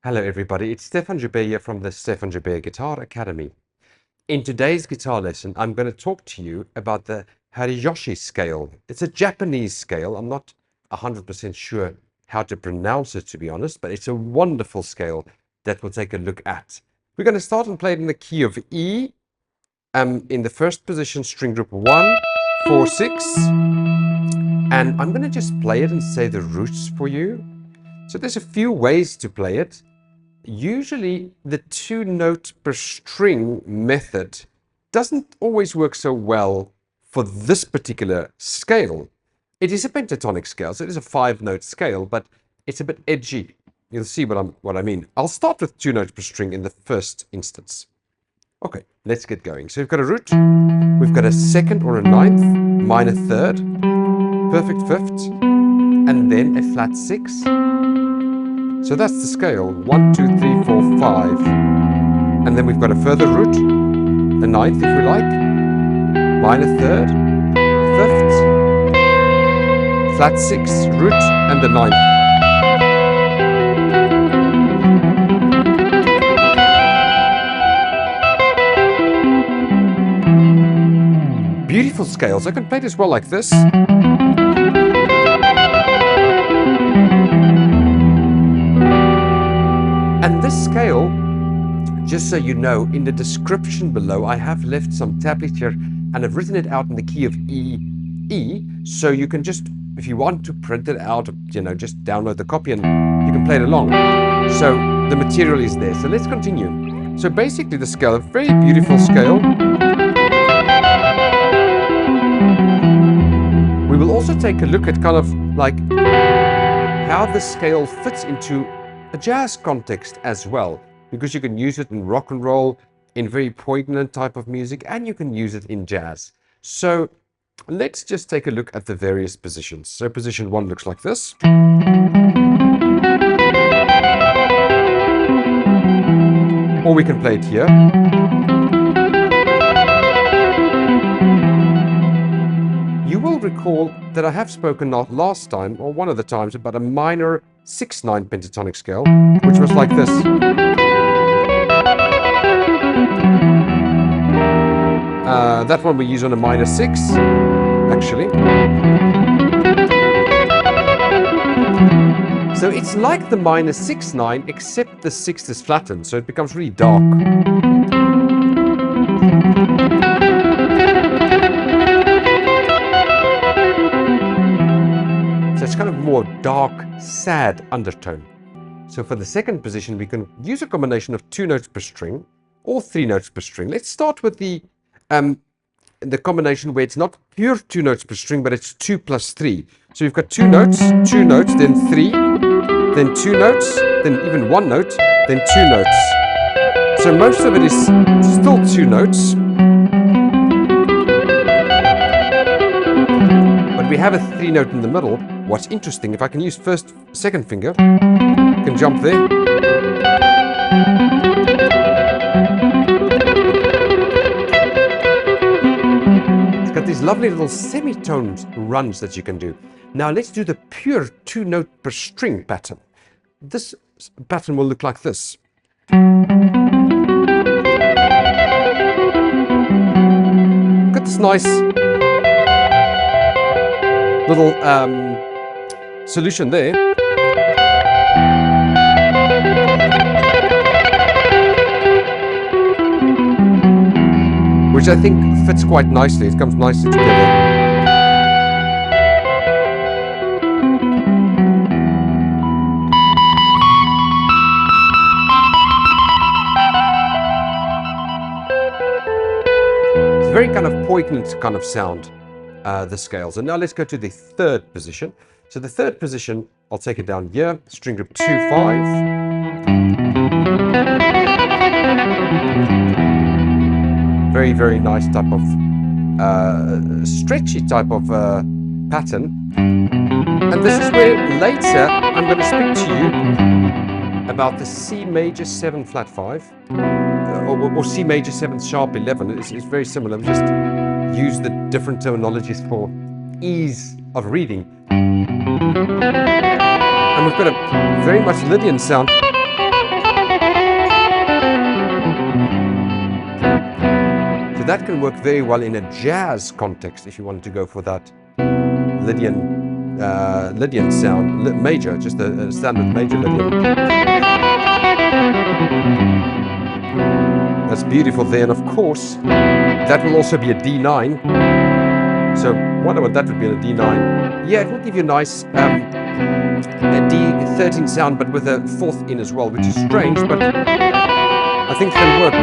Hello everybody, it's Stefan Joubert here from the Stefan Joubert Guitar Academy. In today's guitar lesson, I'm going to talk to you about the Hirajoshi scale. It's a Japanese scale. I'm not 100% sure how to pronounce it, to be honest, but it's a wonderful scale that we'll take a look at. We're going to start and play it in the key of E, in the first position, string group 1, 4, 6, and I'm going to just play it and say the roots for you. So there's a few ways to play it. Usually the 2-note per string method doesn't always work so well for this particular scale. It is a pentatonic scale, so it is a 5-note scale, but it's a bit edgy. You'll see what I mean. I'll start with 2 notes per string in the first instance. Okay, let's get going. So we've got a root, we've got a second or a ninth, minor third, perfect fifth, and then a flat 6. So that's the scale, 1, 2, 3, 4, 5. And then we've got a further root, a ninth if we like, minor third, fifth, flat 6, root, and the ninth. Beautiful scales. I can play this well like this. And this scale, just so you know, in the description below, I have left some tablature and I've written it out in the key of E. So you can just, if you want to print it out, just download the copy and you can play it along. So the material is there. So let's continue. So basically the scale, a very beautiful scale. We will also take a look at kind of like how the scale fits into a jazz context as well, because you can use it in rock and roll, in very poignant type of music, and you can use it in jazz. So let's just take a look at the various positions. So position 1 looks like this. Or we can play it here. You will recall that I have spoken not last time, or one of the times, about a minor 6/9 pentatonic scale, which was like this. That one we use on a minor 6, actually. So it's like the minor 6/9, except the 6th is flattened, so it becomes really dark. It's kind of more dark, sad undertone. So for the second position, we can use a combination of 2 notes per string or 3 notes per string. Let's start with the combination where it's not pure 2 notes per string, but it's 2 plus 3. So you've got 2 notes, then 3, then 2 notes, then even 1 note, then 2 notes. So most of it is still 2 notes. But we have a 3 note in the middle. What's interesting, if I can use second finger, I can jump there. It's got these lovely little semitone runs that you can do. Now let's do the pure 2 note per string pattern. This pattern will look like this. Got this nice little solution there. Which I think fits quite nicely. It comes nicely together. It's a very kind of poignant kind of sound. The scales. And now let's go to the third position. So the third position, I'll take it down here, string group 2, 5. Very, very nice type of stretchy type of pattern. And this is where later I'm going to speak to you about the Cmaj7 flat 5 or Cmaj7 sharp 11. It's very similar. Just use the different terminologies for ease of reading. And we've got a very much Lydian sound. that can work very well in a jazz context if you wanted to go for that Lydian sound, major, just a standard major Lydian. That's beautiful there, and of course that will also be a D9. So wonder what that would be on a D9. Yeah, it will give you a nice a D13 sound, but with a fourth in as well, which is strange, but I think it can work.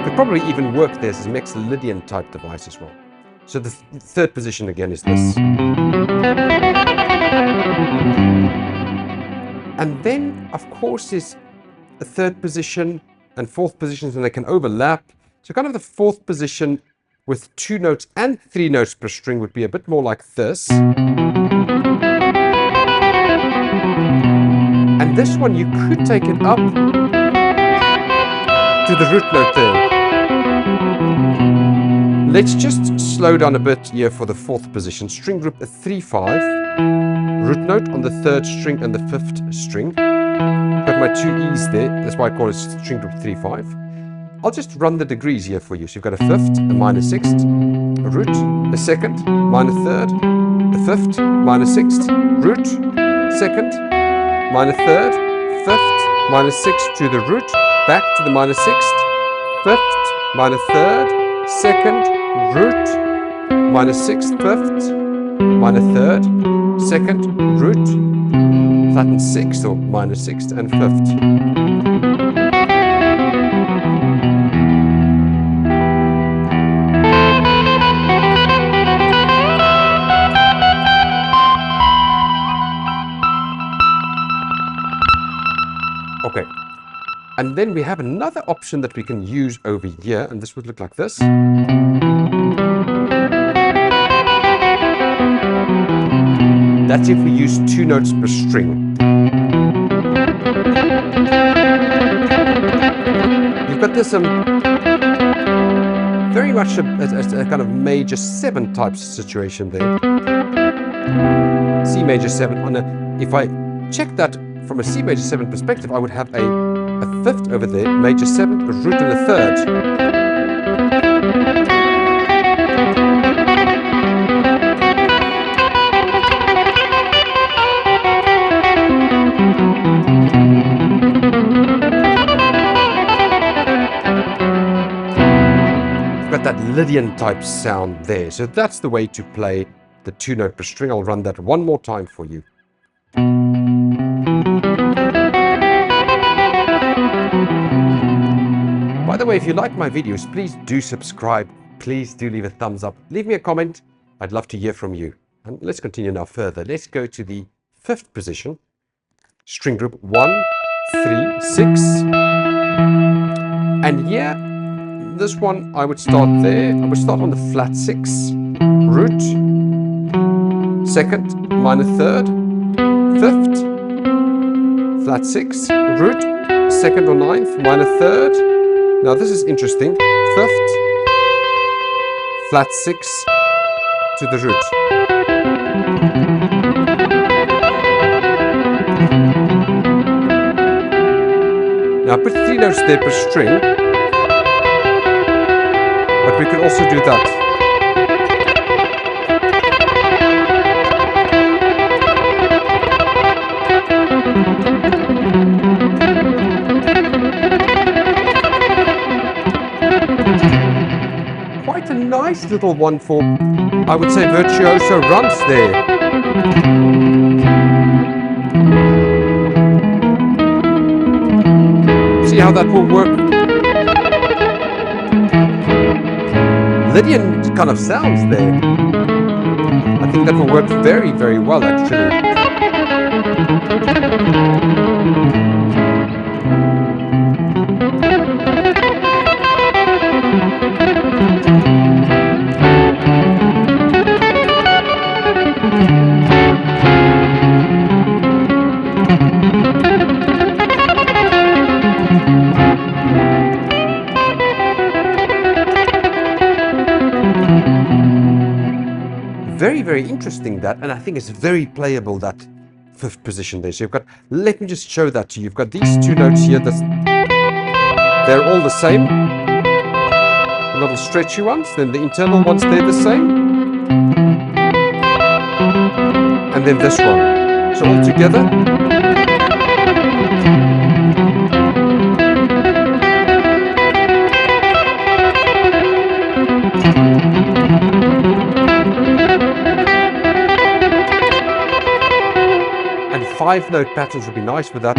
Could probably even work there as a mixed Lydian type device as well. So the third position again is this. And then, of course, is a third position and fourth positions, and they can overlap. So kind of the fourth position with 2 notes and 3 notes per string would be a bit more like this. And this one, you could take it up to the root note there. Let's just slow down a bit here for the fourth position. String group 3-5. Root note on the 3rd string and the 5th string. Got my 2 E's there, that's why I call it string group 3-5. I'll just run the degrees here for you. So you've got a 5th, a minor 6th, a root, a 2nd, minor 3rd, a 5th, minor 6th, root, 2nd, minor 3rd, 5th, minor 6th to the root, back to the minor 6th, 5th, minor 3rd, 2nd, root, minor 6th, 5th, minor 3rd, 2nd, root, flattened 6th or minor 6th and 5th. Okay, and then we have another option that we can use over here, and this would look like this. That's if we use 2 notes per string. You've got this very much a kind of major 7 type situation there. C major 7 on a, if I check that from a C major 7 perspective, I would have a 5th over there, major 7, a root and a 3rd. That Lydian type sound there. So that's the way to play the 2 note per string. I'll run that one more time for you. By the way, if you like my videos, please do subscribe. Please do leave a thumbs up. Leave me a comment. I'd love to hear from you. And let's continue now further. Let's go to the 5th position. String group 1, 3, 6. And here, this one, I would start there. I would start on the flat 6, root, 2nd, minor 3rd, 5th, flat 6, root, 2nd or 9th, minor 3rd. Now this is interesting. 5th, flat 6 to the root. Now I put 3 notes there per string. But we can also do that. Quite a nice little one for, I would say, virtuoso runs there. See how that will work? Lydian kind of sounds there. I think that will work very, very well actually. Very, very interesting that, and I think it's very playable, that fifth position there. So you've got, let me just show that to you. You've got these two notes here, they're all the same. The little stretchy ones, then the internal ones, they're the same. And then this one. So all together. And 5-note patterns would be nice with that.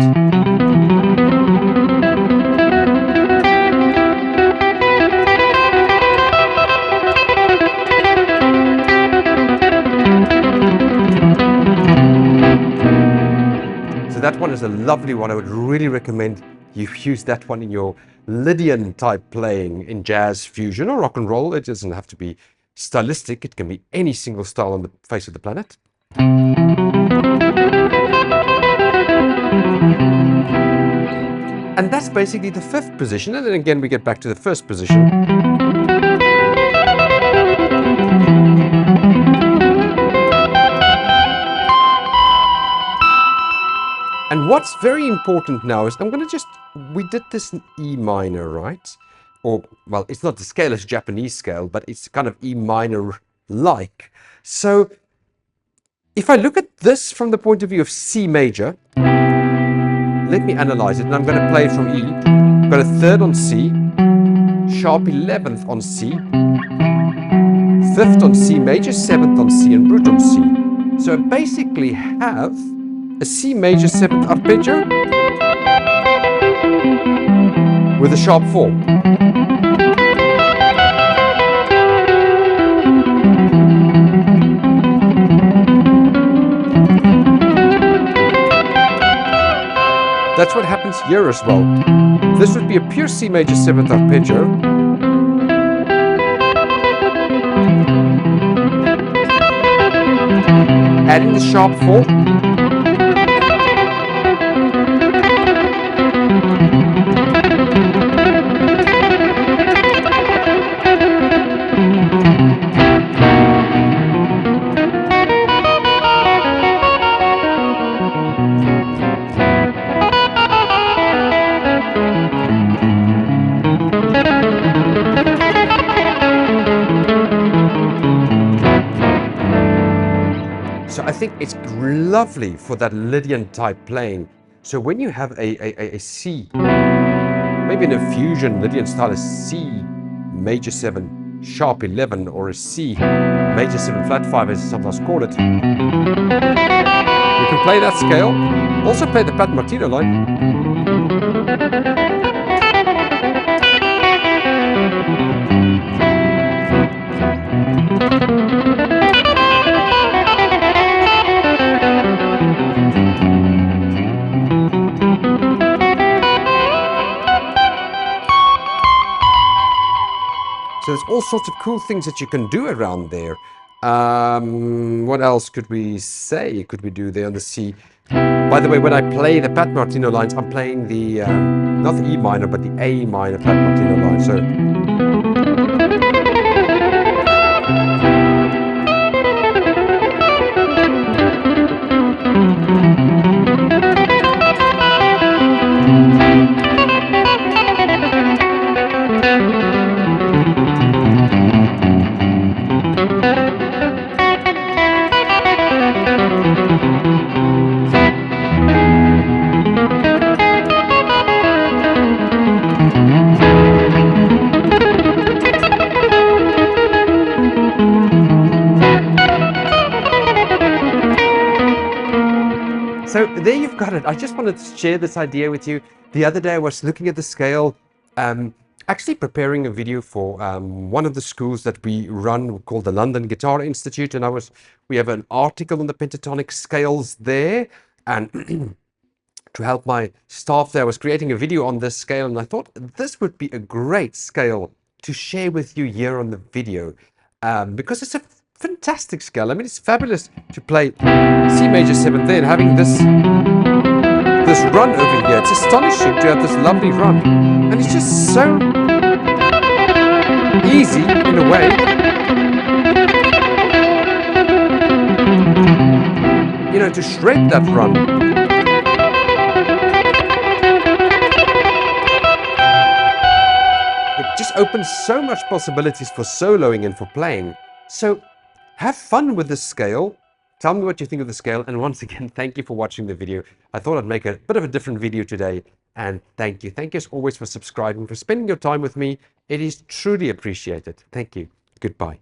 So that one is a lovely one. I would really recommend you use that one in your Lydian type playing in jazz, fusion, or rock and roll. It doesn't have to be stylistic. It can be any single style on the face of the planet. And that's basically the fifth position. And then again, we get back to the first position. And what's very important now is we did this in E minor, right? Or, well, it's not the scale, it's a Japanese scale, but it's kind of E minor-like. So if I look at this from the point of view of C major, let me analyze it, and I'm going to play it from E. I've got a third on C, sharp 11th on C, 5th on C major, 7th on C, and root on C. So I basically have a C major 7th arpeggio with a sharp 4. That's what happens here as well. This would be a pure C major 7th arpeggio. Adding the sharp 4. So I think it's lovely for that Lydian type playing. So when you have a C, maybe in a fusion Lydian style, a C major 7 sharp 11 or a C major 7 flat 5 as sometimes call it, you can play that scale. Also play the Pat Martino line. So there's all sorts of cool things that you can do around there. What else could we say? Could we do there on the C? By the way, when I play the Pat Martino lines, I'm playing the, not the E minor, but the A minor Pat Martino line. So So there you've got it. I just wanted to share this idea with you. The other day I was looking at the scale, actually preparing a video for one of the schools that we run called the London Guitar Institute, and we have an article on the pentatonic scales there, and to help my staff there, I was creating a video on this scale, and I thought this would be a great scale to share with you here on the video, because it's a fantastic scale. I mean, it's fabulous to play C major 7 there and having this run over here. It's astonishing to have this lovely run, and it's just so easy in a way. You know, to shred that run. It just opens so much possibilities for soloing and for playing. So have fun with this scale. Tell me what you think of the scale. And once again, thank you for watching the video. I thought I'd make a bit of a different video today. And thank you. Thank you as always for subscribing, for spending your time with me. It is truly appreciated. Thank you. Goodbye.